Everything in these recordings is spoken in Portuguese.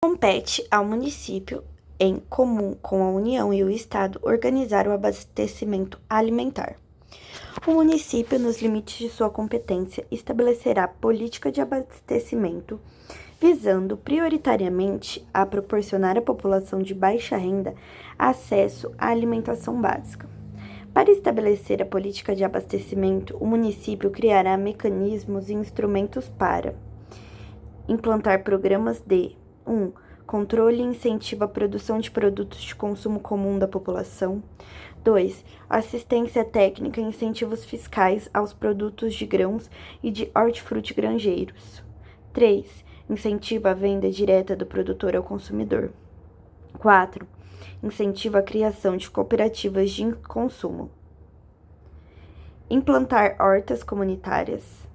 Compete ao município, em comum com a União e o Estado, organizar o abastecimento alimentar. O município, nos limites de sua competência, estabelecerá política de abastecimento, visando prioritariamente a proporcionar à população de baixa renda acesso à alimentação básica. Para estabelecer a política de abastecimento, o município criará mecanismos e instrumentos para implantar programas de 1. Controle e incentivo à produção de produtos de consumo comum da população. 2. Assistência técnica e incentivos fiscais aos produtos de grãos e de hortifruti grangeiros. 3. Incentiva a venda direta do produtor ao consumidor. 4. Incentiva a criação de cooperativas de consumo. Implantar hortas comunitárias.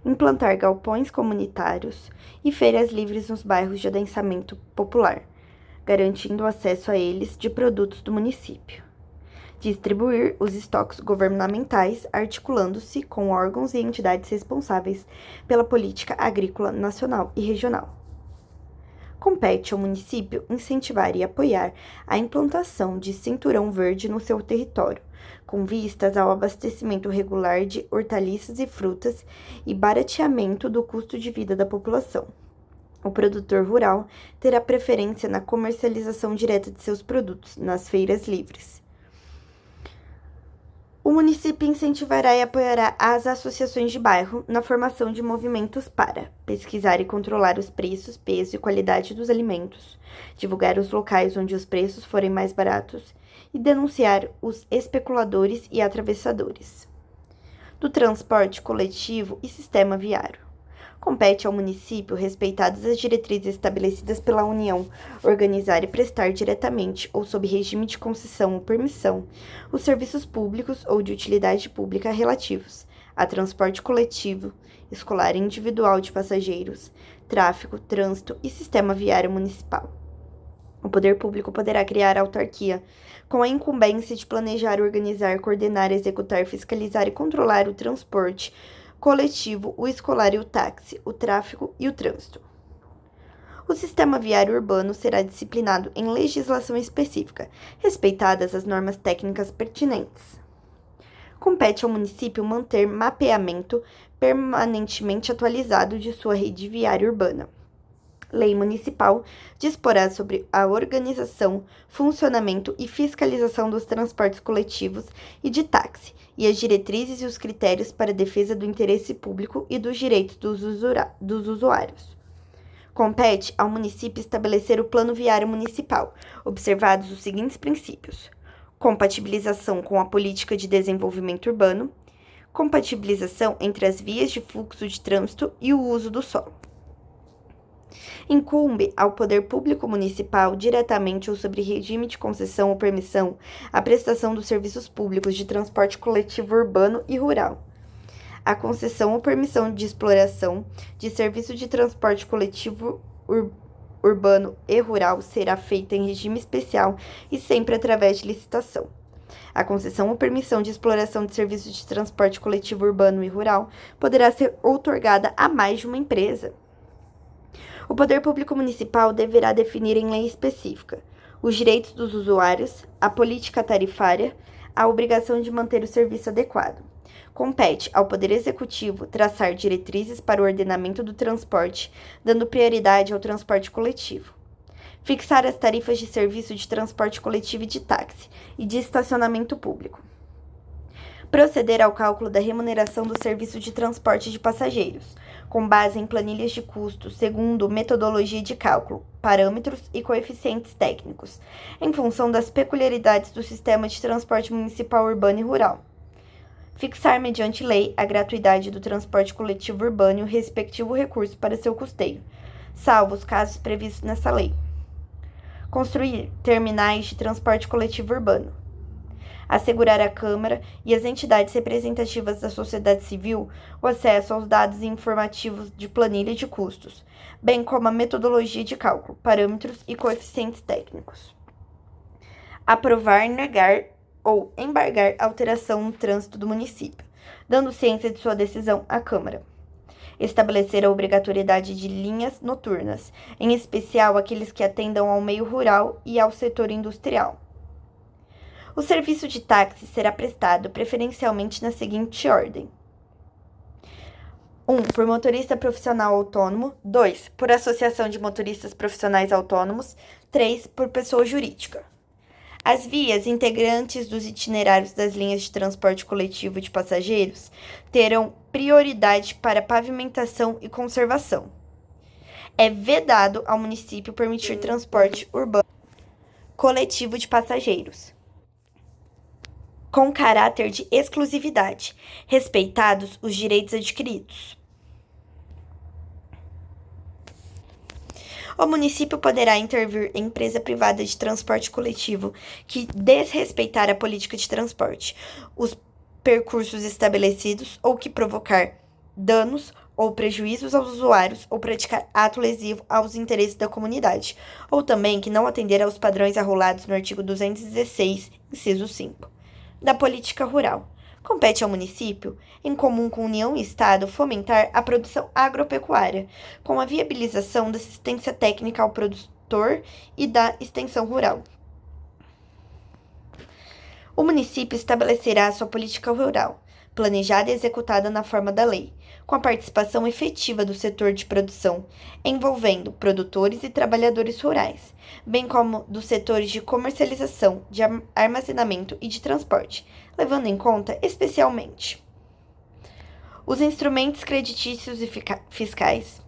Implantar galpões comunitários e feiras livres nos bairros de adensamento popular, garantindo o acesso a eles de produtos do município. Distribuir os estoques governamentais, articulando-se com órgãos e entidades responsáveis pela política agrícola nacional e regional. Compete ao município incentivar e apoiar a implantação de cinturão verde no seu território, com vistas ao abastecimento regular de hortaliças e frutas e barateamento do custo de vida da população. O produtor rural terá preferência na comercialização direta de seus produtos nas feiras livres. O município incentivará e apoiará as associações de bairro na formação de movimentos para pesquisar e controlar os preços, peso e qualidade dos alimentos, divulgar os locais onde os preços forem mais baratos e denunciar os especuladores e atravessadores. Do transporte coletivo e sistema viário. Compete ao município, respeitadas as diretrizes estabelecidas pela União, organizar e prestar diretamente ou sob regime de concessão ou permissão os serviços públicos ou de utilidade pública relativos a transporte coletivo, escolar e individual de passageiros, tráfego, trânsito e sistema viário municipal. O poder público poderá criar autarquia, com a incumbência de planejar, organizar, coordenar, executar, fiscalizar e controlar o transporte coletivo, o escolar e o táxi, o tráfego e o trânsito. O sistema viário urbano será disciplinado em legislação específica, respeitadas as normas técnicas pertinentes. Compete ao município manter mapeamento permanentemente atualizado de sua rede viária urbana. Lei municipal disporá sobre a organização, funcionamento e fiscalização dos transportes coletivos e de táxi, e as diretrizes e os critérios para a defesa do interesse público e dos direitos dos usuários. Compete ao município estabelecer o plano viário municipal, observados os seguintes princípios: compatibilização com a política de desenvolvimento urbano, compatibilização entre as vias de fluxo de trânsito e o uso do solo. Incumbe ao poder público municipal, diretamente ou sob regime de concessão ou permissão, a prestação dos serviços públicos de transporte coletivo urbano e rural. A concessão ou permissão de exploração de serviço de transporte coletivo urbano e rural será feita em regime especial e sempre através de licitação. A concessão ou permissão de exploração de serviços de transporte coletivo urbano e rural poderá ser outorgada a mais de uma empresa. O poder público municipal deverá definir em lei específica os direitos dos usuários, a política tarifária, a obrigação de manter o serviço adequado. Compete ao Poder Executivo traçar diretrizes para o ordenamento do transporte, dando prioridade ao transporte coletivo. Fixar as tarifas de serviço de transporte coletivo e de táxi e de estacionamento público. Proceder ao cálculo da remuneração do serviço de transporte de passageiros, com base em planilhas de custos, segundo metodologia de cálculo, parâmetros e coeficientes técnicos, em função das peculiaridades do sistema de transporte municipal urbano e rural. Fixar, mediante lei, a gratuidade do transporte coletivo urbano e o respectivo recurso para seu custeio, salvo os casos previstos nessa lei. Construir terminais de transporte coletivo urbano. Assegurar à Câmara e às entidades representativas da sociedade civil o acesso aos dados informativos de planilha de custos, bem como a metodologia de cálculo, parâmetros e coeficientes técnicos. Aprovar, negar ou embargar alteração no trânsito do município, dando ciência de sua decisão à Câmara. Estabelecer a obrigatoriedade de linhas noturnas, em especial aqueles que atendam ao meio rural e ao setor industrial. O serviço de táxi será prestado preferencialmente na seguinte ordem: 1. Por motorista profissional autônomo. 2. Por associação de motoristas profissionais autônomos. 3. Por pessoa jurídica. As vias integrantes dos itinerários das linhas de transporte coletivo de passageiros terão prioridade para pavimentação e conservação. É vedado ao município permitir transporte urbano coletivo de passageiros com caráter de exclusividade, respeitados os direitos adquiridos. O município poderá intervir em empresa privada de transporte coletivo que desrespeitar a política de transporte, os percursos estabelecidos ou que provocar danos ou prejuízos aos usuários ou praticar ato lesivo aos interesses da comunidade, ou também que não atender aos padrões arrolados no artigo 216, inciso 5, da política rural. Compete ao município, em comum com União e Estado, fomentar a produção agropecuária, com a viabilização da assistência técnica ao produtor e da extensão rural. O município estabelecerá a sua política rural, planejada e executada na forma da lei, com a participação efetiva do setor de produção, envolvendo produtores e trabalhadores rurais, bem como dos setores de comercialização, de armazenamento e de transporte, levando em conta, especialmente, os instrumentos creditícios e fiscais,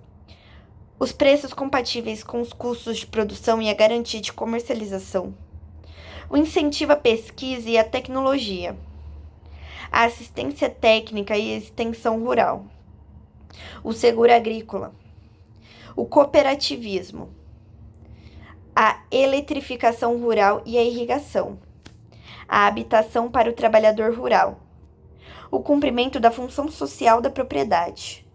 os preços compatíveis com os custos de produção e a garantia de comercialização, o incentivo à pesquisa e à tecnologia, a assistência técnica e a extensão rural, o seguro agrícola, o cooperativismo, a eletrificação rural e a irrigação, a habitação para o trabalhador rural, o cumprimento da função social da propriedade.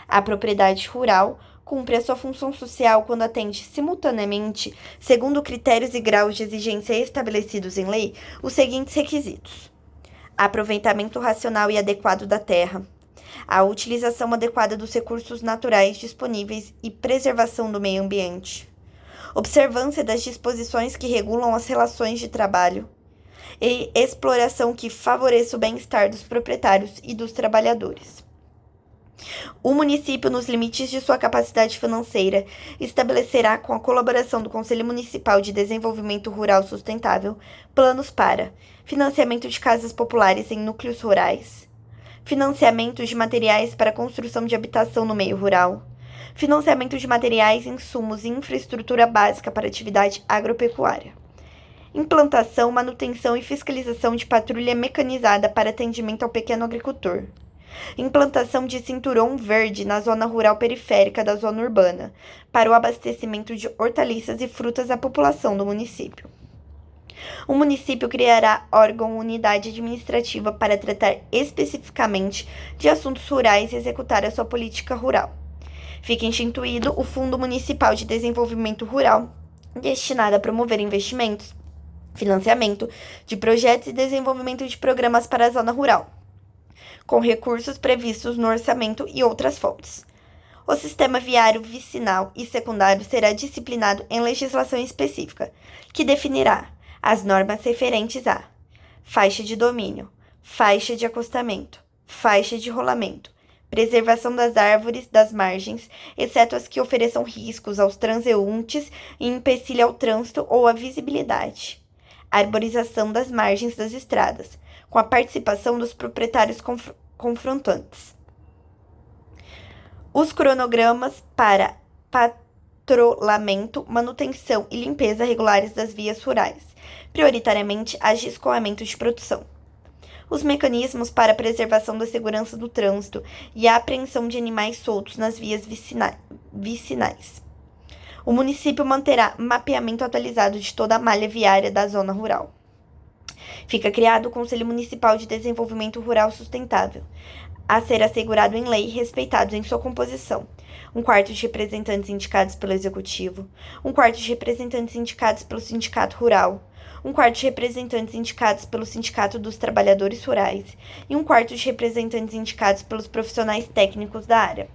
A propriedade rural cumpre a sua função social quando atende simultaneamente, segundo critérios e graus de exigência estabelecidos em lei, os seguintes requisitos: aproveitamento racional e adequado da terra, a utilização adequada dos recursos naturais disponíveis e preservação do meio ambiente, observância das disposições que regulam as relações de trabalho e exploração que favoreça o bem-estar dos proprietários e dos trabalhadores. O município, nos limites de sua capacidade financeira, estabelecerá, com a colaboração do Conselho Municipal de Desenvolvimento Rural Sustentável, planos para financiamento de casas populares em núcleos rurais, financiamento de materiais para a construção de habitação no meio rural, financiamento de materiais, insumos e infraestrutura básica para atividade agropecuária, implantação, manutenção e fiscalização de patrulha mecanizada para atendimento ao pequeno agricultor, implantação de cinturão verde na zona rural periférica da zona urbana, para o abastecimento de hortaliças e frutas à população do município. O município criará órgão ou unidade administrativa para tratar especificamente de assuntos rurais e executar a sua política rural. Fica instituído o Fundo Municipal de Desenvolvimento Rural, destinado a promover investimentos, financiamento de projetos e desenvolvimento de programas para a zona rural, com recursos previstos no orçamento e outras fontes. O sistema viário vicinal e secundário será disciplinado em legislação específica, que definirá as normas referentes a faixa de domínio, faixa de acostamento, faixa de rolamento, preservação das árvores das margens, exceto as que ofereçam riscos aos transeuntes e empecilhem ao trânsito ou à visibilidade, arborização das margens das estradas, com a participação dos proprietários confrontantes. Os cronogramas para patrulhamento, manutenção e limpeza regulares das vias rurais, prioritariamente as de escoamento de produção. Os mecanismos para a preservação da segurança do trânsito e a apreensão de animais soltos nas vias vicinais. O município manterá mapeamento atualizado de toda a malha viária da zona rural. Fica criado o Conselho Municipal de Desenvolvimento Rural Sustentável, a ser assegurado em lei e respeitados em sua composição: um quarto de representantes indicados pelo Executivo, um quarto de representantes indicados pelo Sindicato Rural, um quarto de representantes indicados pelo Sindicato dos Trabalhadores Rurais e um quarto de representantes indicados pelos profissionais técnicos da área.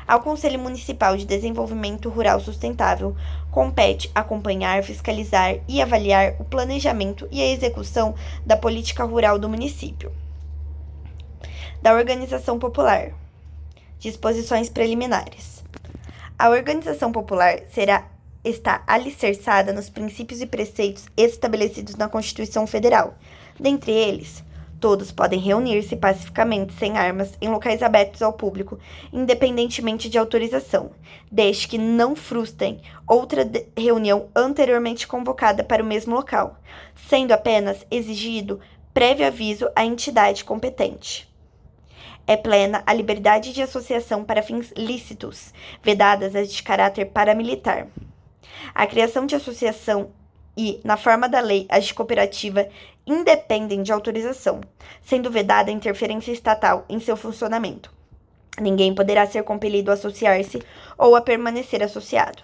Ao Conselho Municipal de Desenvolvimento Rural Sustentável compete acompanhar, fiscalizar e avaliar o planejamento e a execução da política rural do município. Da Organização Popular. Disposições preliminares. A organização popular está alicerçada nos princípios e preceitos estabelecidos na Constituição Federal. Dentre eles, todos podem reunir-se pacificamente sem armas em locais abertos ao público, independentemente de autorização, desde que não frustrem outra reunião anteriormente convocada para o mesmo local, sendo apenas exigido prévio aviso à entidade competente. É plena a liberdade de associação para fins lícitos, vedadas as de caráter paramilitar. A criação de associação e, na forma da lei, as de cooperativa independem de autorização, sendo vedada a interferência estatal em seu funcionamento. Ninguém poderá ser compelido a associar-se ou a permanecer associado.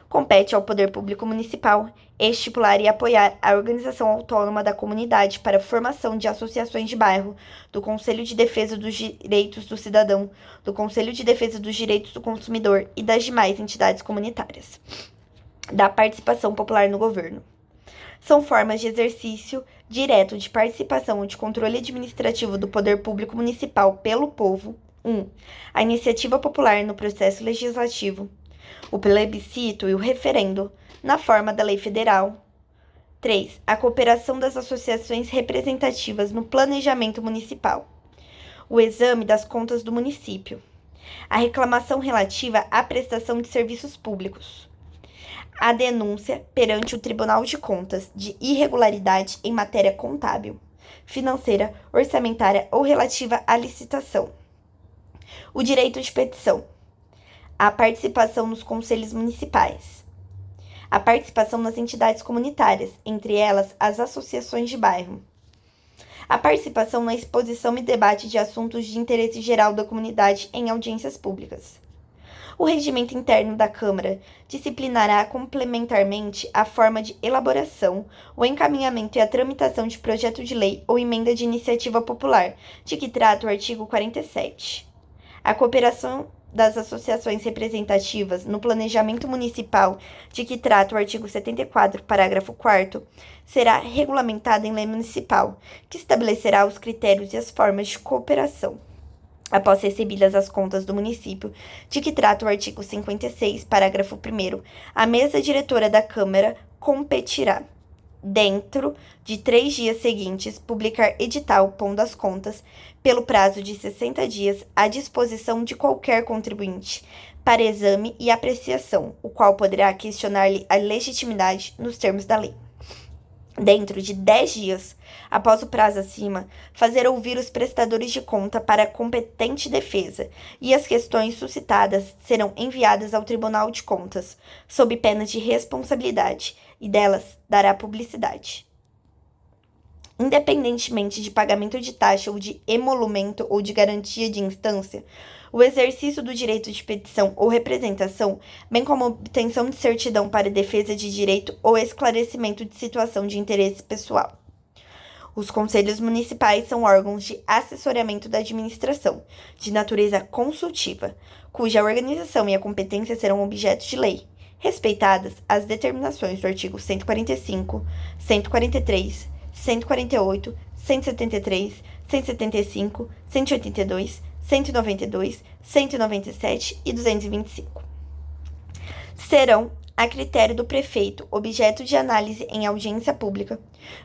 Compete ao Poder Público Municipal estipular e apoiar a organização autônoma da comunidade para a formação de associações de bairro, do Conselho de Defesa dos Direitos do Cidadão, do Conselho de Defesa dos Direitos do Consumidor e das demais entidades comunitárias. Da participação popular no governo. São formas de exercício direto de participação ou de controle administrativo do Poder Público Municipal pelo povo. 1. A iniciativa popular no processo legislativo. O plebiscito e o referendo, na forma da lei federal. 3. A cooperação das associações representativas no planejamento municipal. O exame das contas do município. A reclamação relativa à prestação de serviços públicos. A denúncia perante o Tribunal de Contas de irregularidade em matéria contábil, financeira, orçamentária ou relativa à licitação. O direito de petição. A participação nos conselhos municipais. A participação nas entidades comunitárias, entre elas as associações de bairro. A participação na exposição e debate de assuntos de interesse geral da comunidade em audiências públicas. O regimento interno da Câmara disciplinará complementarmente a forma de elaboração, o encaminhamento e a tramitação de projeto de lei ou emenda de iniciativa popular, de que trata o artigo 47. A cooperação das associações representativas no planejamento municipal, de que trata o artigo 74, parágrafo 4º, será regulamentada em lei municipal, que estabelecerá os critérios e as formas de cooperação. Após recebidas as contas do município, de que trata o artigo 56, parágrafo 1º, a mesa diretora da Câmara competirá, dentro de 3 dias seguintes, publicar edital pondo as contas, pelo prazo de 60 dias, à disposição de qualquer contribuinte, para exame e apreciação, o qual poderá questionar-lhe a legitimidade nos termos da lei. Dentro de 10 dias, após o prazo acima, fazer ouvir os prestadores de conta para a competente defesa, e as questões suscitadas serão enviadas ao Tribunal de Contas, sob pena de responsabilidade, e delas dará publicidade. Independentemente de pagamento de taxa ou de emolumento ou de garantia de instância, o exercício do direito de petição ou representação, bem como a obtenção de certidão para defesa de direito ou esclarecimento de situação de interesse pessoal. Os conselhos municipais são órgãos de assessoramento da administração, de natureza consultiva, cuja organização e a competência serão objeto de lei, respeitadas as determinações do artigo 145, 143, 148, 173, 175, 182, 192, 197 e 225. Serão, a critério do prefeito, objeto de análise em audiência pública,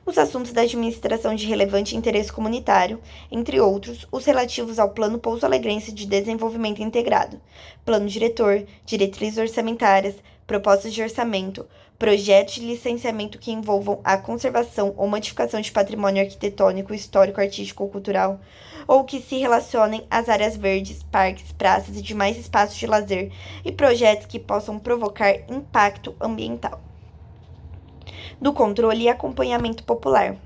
os assuntos da administração de relevante interesse comunitário, entre outros, os relativos ao Plano Pouso Alegrense de Desenvolvimento Integrado, Plano Diretor, diretrizes orçamentárias, propostas de orçamento, projetos de licenciamento que envolvam a conservação ou modificação de patrimônio arquitetônico, histórico, artístico ou cultural, ou que se relacionem às áreas verdes, parques, praças e demais espaços de lazer, e projetos que possam provocar impacto ambiental. Do controle e acompanhamento popular.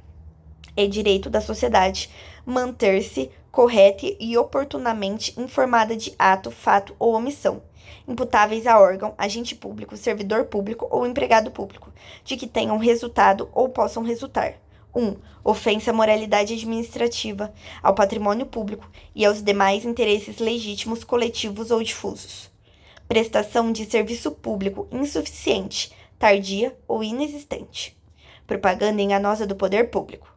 É direito da sociedade manter-se correta e oportunamente informada de ato, fato ou omissão, imputáveis a órgão, agente público, servidor público ou empregado público, de que tenham resultado ou possam resultar, 1. Ofensa à moralidade administrativa, ao patrimônio público e aos demais interesses legítimos, coletivos ou difusos. Prestação de serviço público insuficiente, tardia ou inexistente. Propaganda enganosa do poder público.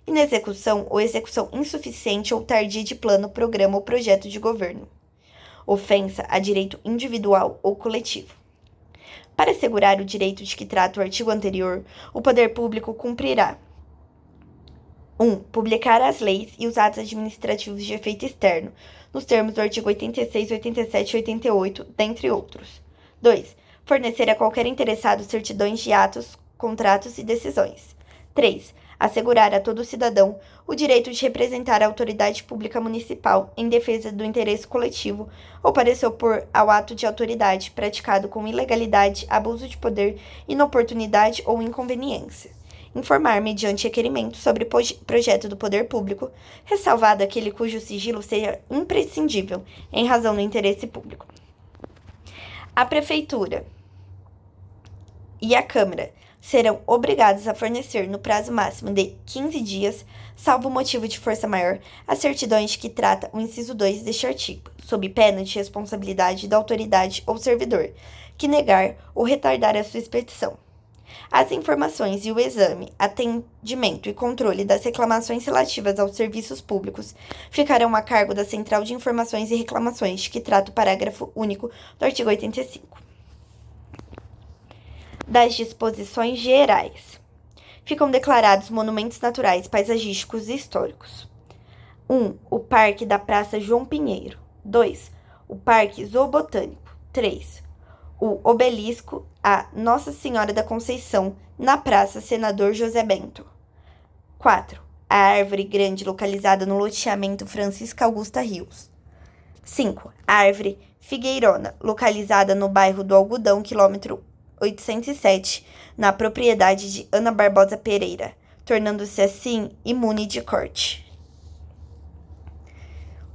Inexecução ou execução insuficiente ou tardia de plano, programa ou projeto de governo. Ofensa a direito individual ou coletivo. Para assegurar o direito de que trata o artigo anterior, o poder público cumprirá: 1. Publicar as leis e os atos administrativos de efeito externo, nos termos do artigo 86, 87 e 88, dentre outros. 2. Fornecer a qualquer interessado certidões de atos, contratos e decisões. 3. Assegurar a todo cidadão o direito de representar a autoridade pública municipal em defesa do interesse coletivo ou para se opor ao ato de autoridade praticado com ilegalidade, abuso de poder, inoportunidade ou inconveniência. Informar mediante requerimento sobre projeto do poder público, ressalvado aquele cujo sigilo seja imprescindível em razão do interesse público. A Prefeitura e a Câmara serão obrigados a fornecer, no prazo máximo de 15 dias, salvo motivo de força maior, as certidões de que trata o inciso 2 deste artigo, sob pena de responsabilidade da autoridade ou servidor, que negar ou retardar a sua expedição. As informações e o exame, atendimento e controle das reclamações relativas aos serviços públicos ficarão a cargo da Central de Informações e Reclamações, de que trata o parágrafo único do artigo 85. Das disposições gerais. Ficam declarados monumentos naturais, paisagísticos e históricos. 1. O Parque da Praça João Pinheiro. 2. O Parque Zoobotânico. 3. O Obelisco a Nossa Senhora da Conceição, na Praça Senador José Bento. 4. A Árvore Grande, localizada no loteamento Francisca Augusta Rios. 5. A Árvore Figueirona, localizada no bairro do Algodão, quilômetro 807, na propriedade de Ana Barbosa Pereira, tornando-se assim imune de corte.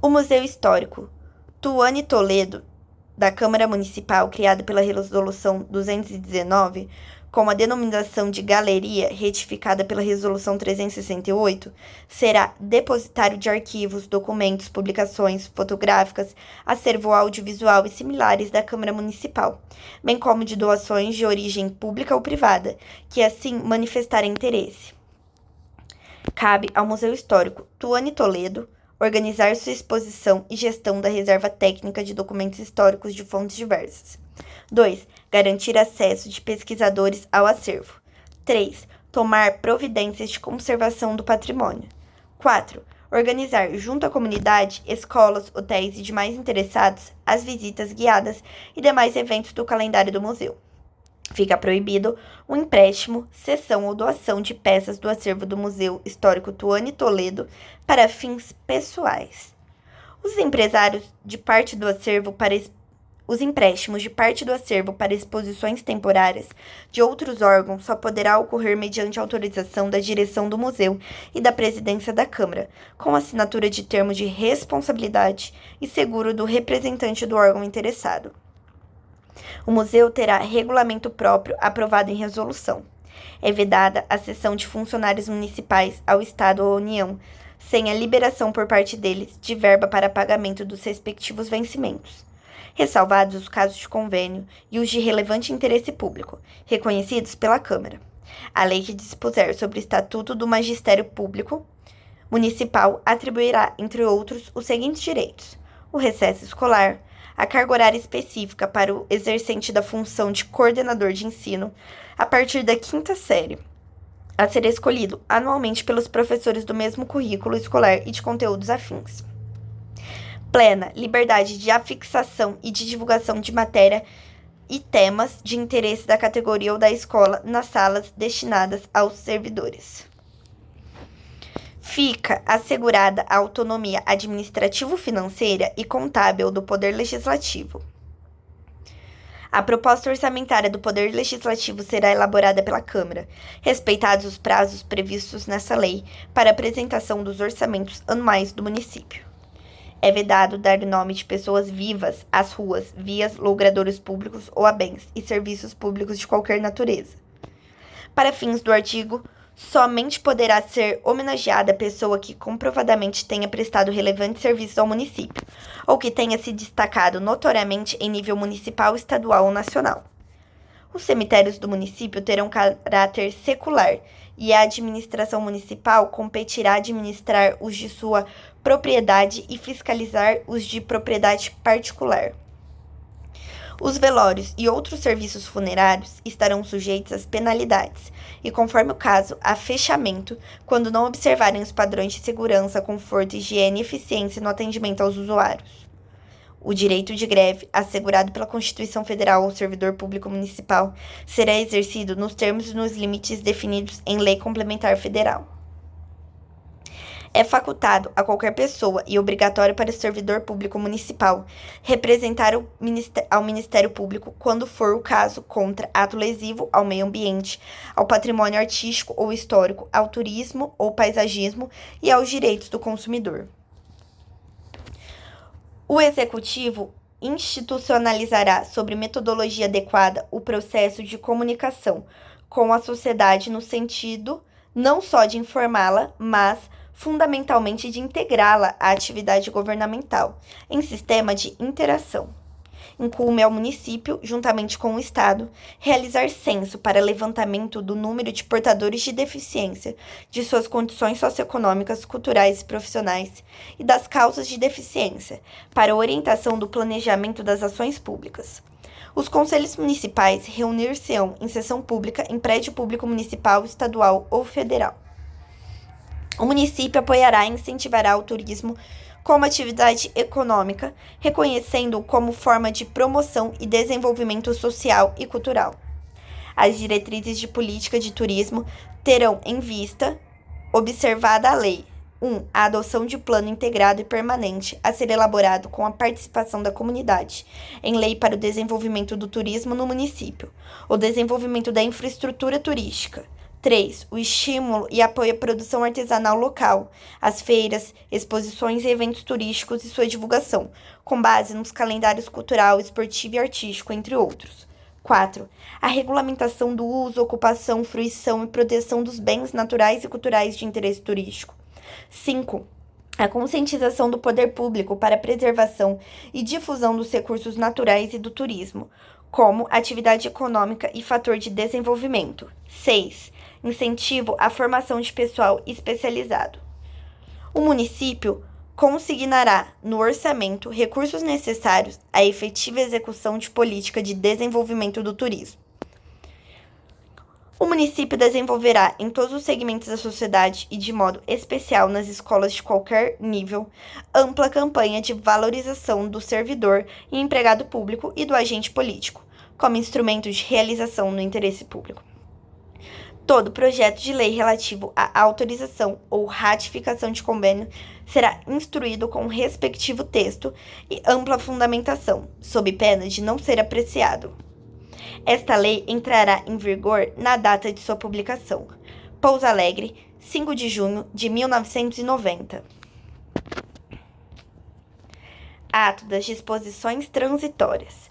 O Museu Histórico Tuane Toledo, da Câmara Municipal, criado pela Resolução 219, com a denominação de Galeria, retificada pela Resolução 368, será depositário de arquivos, documentos, publicações fotográficas, acervo audiovisual e similares da Câmara Municipal, bem como de doações de origem pública ou privada, que assim manifestarem interesse. Cabe ao Museu Histórico Tuane Toledo organizar sua exposição e gestão da reserva técnica de documentos históricos de fontes diversas. 2. Garantir acesso de pesquisadores ao acervo. 3. Tomar providências de conservação do patrimônio. 4. Organizar, junto à comunidade, escolas, hotéis e demais interessados, as visitas guiadas e demais eventos do calendário do museu. Fica proibido o empréstimo, cessão ou doação de peças do acervo do Museu Histórico Tuane Toledo para fins pessoais. Os empréstimos de parte do acervo para exposições temporárias de outros órgãos só poderá ocorrer mediante autorização da direção do museu e da presidência da Câmara, com assinatura de termo de responsabilidade e seguro do representante do órgão interessado. O museu terá regulamento próprio aprovado em resolução. É vedada a cessão de funcionários municipais ao Estado ou à União, sem a liberação por parte deles de verba para pagamento dos respectivos vencimentos, ressalvados os casos de convênio e os de relevante interesse público, reconhecidos pela Câmara. A lei que dispuser sobre o Estatuto do Magistério Público Municipal atribuirá, entre outros, os seguintes direitos: o recesso escolar, a carga horária específica para o exercente da função de coordenador de ensino a partir da 5ª série, a ser escolhido anualmente pelos professores do mesmo currículo escolar e de conteúdos afins. Plena liberdade de afixação e de divulgação de matéria e temas de interesse da categoria ou da escola nas salas destinadas aos servidores. Fica assegurada a autonomia administrativo-financeira e contábil do Poder Legislativo. A proposta orçamentária do Poder Legislativo será elaborada pela Câmara, respeitados os prazos previstos nessa lei para apresentação dos orçamentos anuais do município. É vedado dar nome de pessoas vivas às ruas, vias, logradouros públicos ou a bens e serviços públicos de qualquer natureza. Para fins do artigo Somente poderá ser homenageada a pessoa que comprovadamente tenha prestado relevantes serviços ao município, ou que tenha se destacado notoriamente em nível municipal, estadual ou nacional. Os cemitérios do município terão caráter secular e a administração municipal competirá administrar os de sua propriedade e fiscalizar os de propriedade particular. Os velórios e outros serviços funerários estarão sujeitos às penalidades e, conforme o caso, a fechamento quando não observarem os padrões de segurança, conforto, higiene e eficiência no atendimento aos usuários. O direito de greve, assegurado pela Constituição Federal ao servidor público municipal, será exercido nos termos e nos limites definidos em lei complementar federal. É facultado a qualquer pessoa e obrigatório para o servidor público municipal representar ao Ministério Público, quando for o caso, contra ato lesivo ao meio ambiente, ao patrimônio artístico ou histórico, ao turismo ou paisagismo e aos direitos do consumidor. O Executivo institucionalizará, sobre metodologia adequada, o processo de comunicação com a sociedade no sentido não só de informá-la, mas fundamentalmente de integrá-la à atividade governamental, em sistema de interação. Incumbe ao município, juntamente com o Estado, realizar censo para levantamento do número de portadores de deficiência, de suas condições socioeconômicas, culturais e profissionais, e das causas de deficiência, para orientação do planejamento das ações públicas. Os conselhos municipais reunir-se-ão em sessão pública em prédio público municipal, estadual ou federal. O município apoiará e incentivará o turismo como atividade econômica, reconhecendo-o como forma de promoção e desenvolvimento social e cultural. As diretrizes de política de turismo terão em vista, observada a lei, 1. A adoção de plano integrado e permanente a ser elaborado com a participação da comunidade, em lei para o desenvolvimento do turismo no município, o desenvolvimento da infraestrutura turística. 3. O estímulo e apoio à produção artesanal local, as feiras, exposições e eventos turísticos e sua divulgação, com base nos calendários cultural, esportivo e artístico, entre outros. 4. A regulamentação do uso, ocupação, fruição e proteção dos bens naturais e culturais de interesse turístico. 5. A conscientização do poder público para a preservação e difusão dos recursos naturais e do turismo, como atividade econômica e fator de desenvolvimento. 6. Incentivo à formação de pessoal especializado. O município consignará no orçamento recursos necessários à efetiva execução de política de desenvolvimento do turismo. O município desenvolverá em todos os segmentos da sociedade e de modo especial nas escolas de qualquer nível, ampla campanha de valorização do servidor e empregado público e do agente político, como instrumento de realização no interesse público. Todo projeto de lei relativo à autorização ou ratificação de convênio será instruído com o respectivo texto e ampla fundamentação, sob pena de não ser apreciado. Esta lei entrará em vigor na data de sua publicação. Pouso Alegre, 5 de junho de 1990. Ato das disposições transitórias.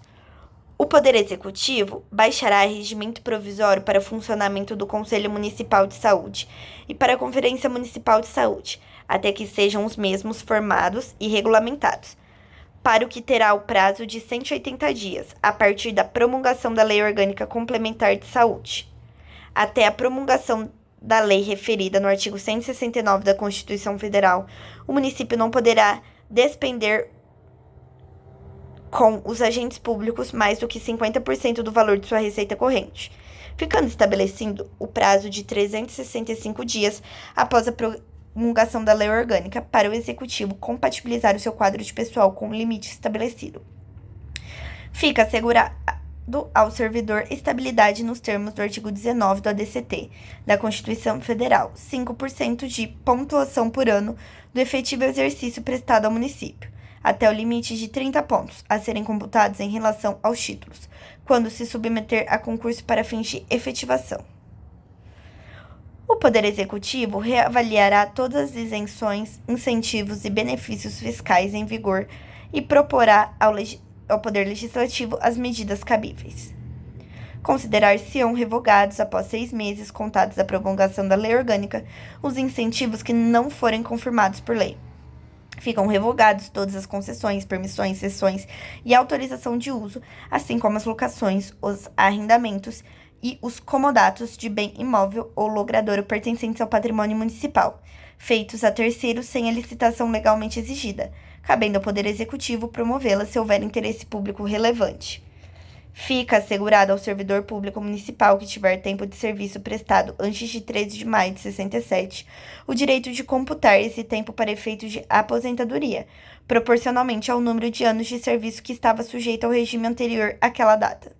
O Poder Executivo baixará regimento provisório para o funcionamento do Conselho Municipal de Saúde e para a Conferência Municipal de Saúde, até que sejam os mesmos formados e regulamentados, para o que terá o prazo de 180 dias, a partir da promulgação da Lei Orgânica Complementar de Saúde. Até a promulgação da lei referida no artigo 169 da Constituição Federal, o município não poderá despender com os agentes públicos mais do que 50% do valor de sua receita corrente, ficando estabelecido o prazo de 365 dias após a promulgação da lei orgânica para o Executivo compatibilizar o seu quadro de pessoal com o limite estabelecido. Fica assegurado ao servidor estabilidade nos termos do artigo 19 do ADCT da Constituição Federal, 5% de pontuação por ano do efetivo exercício prestado ao município, até o limite de 30 pontos, a serem computados em relação aos títulos, quando se submeter a concurso para fins de efetivação. O Poder Executivo reavaliará todas as isenções, incentivos e benefícios fiscais em vigor e proporá ao Poder Legislativo as medidas cabíveis. Considerar-se-ão revogados, após 6 meses contados da promulgação da lei orgânica, os incentivos que não forem confirmados por lei. Ficam revogados todas as concessões, permissões, cessões e autorização de uso, assim como as locações, os arrendamentos e os comodatos de bem imóvel ou logradouro pertencentes ao patrimônio municipal, feitos a terceiros sem a licitação legalmente exigida, cabendo ao Poder Executivo promovê-la se houver interesse público relevante. Fica assegurado ao servidor público municipal que tiver tempo de serviço prestado antes de 13 de maio de 67 o direito de computar esse tempo para efeitos de aposentadoria, proporcionalmente ao número de anos de serviço que estava sujeito ao regime anterior àquela data.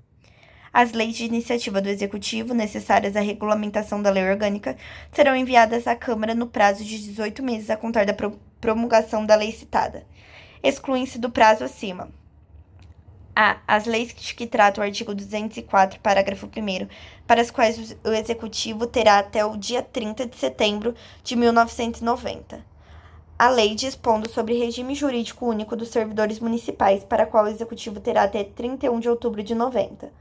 As leis de iniciativa do Executivo, necessárias à regulamentação da lei orgânica, serão enviadas à Câmara no prazo de 18 meses a contar da promulgação da lei citada. Excluem-se do prazo acima: a. As leis que tratam o artigo 204, parágrafo 1º, para as quais o Executivo terá até o dia 30 de setembro de 1990. A lei dispondo sobre regime jurídico único dos servidores municipais, para a qual o Executivo terá até 31 de outubro de 90.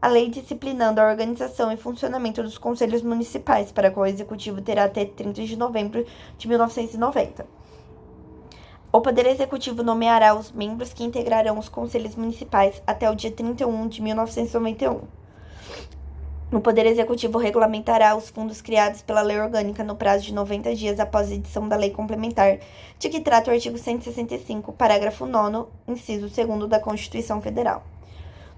A lei disciplinando a organização e funcionamento dos conselhos municipais, para a qual o Executivo terá até 30 de novembro de 1990. O Poder Executivo nomeará os membros que integrarão os conselhos municipais até o dia 31 de 1991. O Poder Executivo regulamentará os fundos criados pela Lei Orgânica no prazo de 90 dias após a edição da Lei Complementar, de que trata o artigo 165, parágrafo 9º, inciso 2º da Constituição Federal.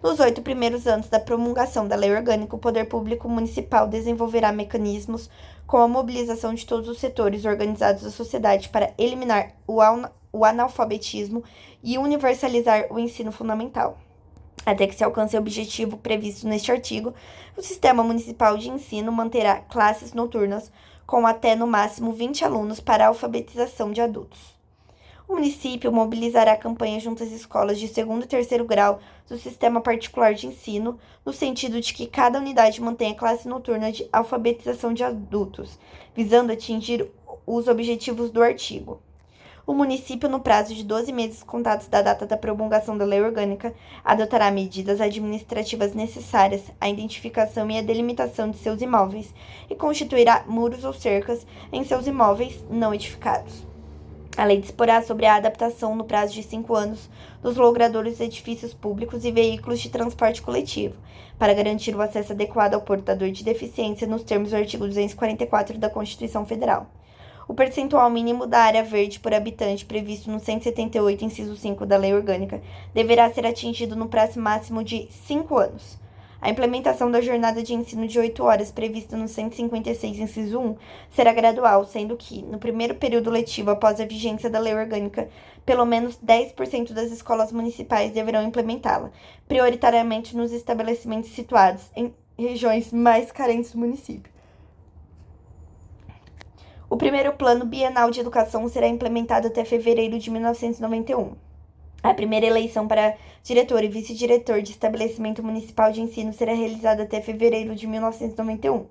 Nos 8 primeiros anos da promulgação da Lei Orgânica, o Poder Público Municipal desenvolverá mecanismos com a mobilização de todos os setores organizados da sociedade para eliminar o analfabetismo e universalizar o ensino fundamental. Até que se alcance o objetivo previsto neste artigo, o Sistema Municipal de Ensino manterá classes noturnas com até no máximo 20 alunos para a alfabetização de adultos. O município mobilizará campanhas junto às escolas de 2º e 3º grau do sistema particular de ensino, no sentido de que cada unidade mantenha classe noturna de alfabetização de adultos, visando atingir os objetivos do artigo. O município, no prazo de 12 meses contados da data da promulgação da lei orgânica, adotará medidas administrativas necessárias à identificação e à delimitação de seus imóveis e constituirá muros ou cercas em seus imóveis não edificados. A lei disporá sobre a adaptação, no prazo de 5 anos, dos logradouros de edifícios públicos e veículos de transporte coletivo, para garantir o acesso adequado ao portador de deficiência nos termos do artigo 244 da Constituição Federal. O percentual mínimo da área verde por habitante previsto no 178, inciso 5 da Lei Orgânica, deverá ser atingido no prazo máximo de 5 anos. A implementação da jornada de ensino de 8 horas prevista no 156, inciso 1, será gradual, sendo que, no primeiro período letivo após a vigência da lei orgânica, pelo menos 10% das escolas municipais deverão implementá-la, prioritariamente nos estabelecimentos situados em regiões mais carentes do município. O primeiro plano bienal de educação será implementado até fevereiro de 1991. A primeira eleição para diretor e vice-diretor de estabelecimento municipal de ensino será realizada até fevereiro de 1991.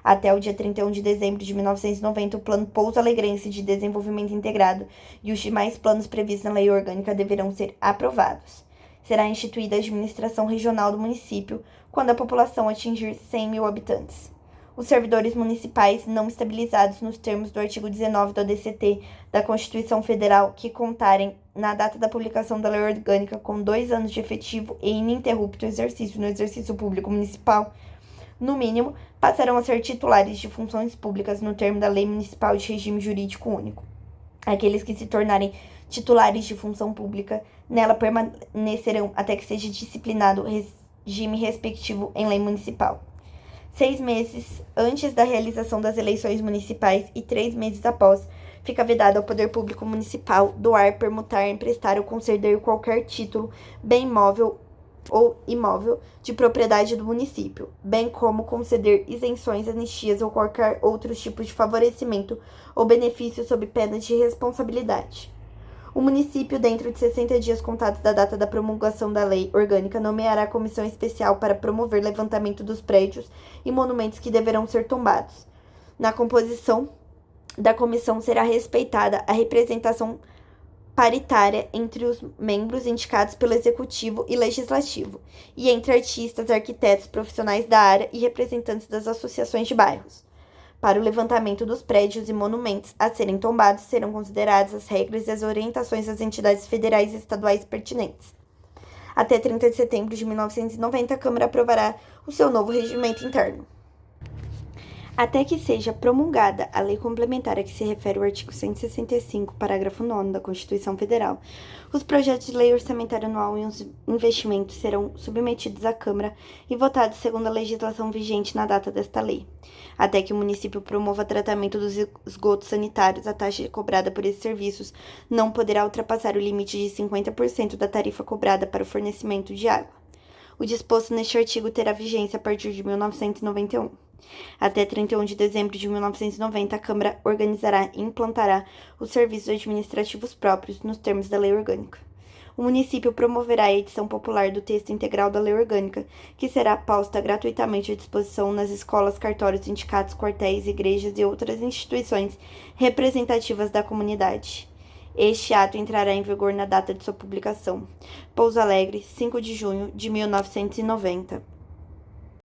Até o dia 31 de dezembro de 1990, o Plano Pouso Alegrense de Desenvolvimento Integrado e os demais planos previstos na Lei Orgânica deverão ser aprovados. Será instituída a administração regional do município quando a população atingir 100 mil habitantes. Os servidores municipais não estabilizados nos termos do artigo 19 do ADCT da Constituição Federal que contarem, na data da publicação da lei orgânica, com 2 anos de efetivo e ininterrupto exercício no exercício público municipal, no mínimo, passarão a ser titulares de funções públicas no termo da Lei Municipal de Regime Jurídico Único. Aqueles que se tornarem titulares de função pública nela permanecerão até que seja disciplinado o regime respectivo em lei municipal. 6 meses antes da realização das eleições municipais e 3 meses após, fica vedado ao Poder Público Municipal doar, permutar, emprestar ou conceder qualquer título, bem móvel ou imóvel, de propriedade do município, bem como conceder isenções, anistias ou qualquer outro tipo de favorecimento ou benefício sob pena de responsabilidade. O município, dentro de 60 dias contados da data da promulgação da lei orgânica, nomeará comissão especial para promover levantamento dos prédios e monumentos que deverão ser tombados. Na composição da comissão será respeitada a representação paritária entre os membros indicados pelo Executivo e Legislativo, e entre artistas, arquitetos, profissionais da área e representantes das associações de bairros. Para o levantamento dos prédios e monumentos a serem tombados, serão consideradas as regras e as orientações das entidades federais e estaduais pertinentes. Até 30 de setembro de 1990, a Câmara aprovará o seu novo regimento interno. Até que seja promulgada a lei complementar a que se refere o artigo 165, parágrafo 9º da Constituição Federal, os projetos de lei orçamentária anual e os investimentos serão submetidos à Câmara e votados segundo a legislação vigente na data desta lei. Até que o município promova tratamento dos esgotos sanitários, a taxa cobrada por esses serviços não poderá ultrapassar o limite de 50% da tarifa cobrada para o fornecimento de água. O disposto neste artigo terá vigência a partir de 1991. Até 31 de dezembro de 1990, a Câmara organizará e implantará os serviços administrativos próprios nos termos da Lei Orgânica. O município promoverá a edição popular do texto integral da Lei Orgânica, que será posta gratuitamente à disposição nas escolas, cartórios, sindicatos, quartéis, igrejas e outras instituições representativas da comunidade. Este ato entrará em vigor na data de sua publicação. Pouso Alegre, 5 de junho de 1990.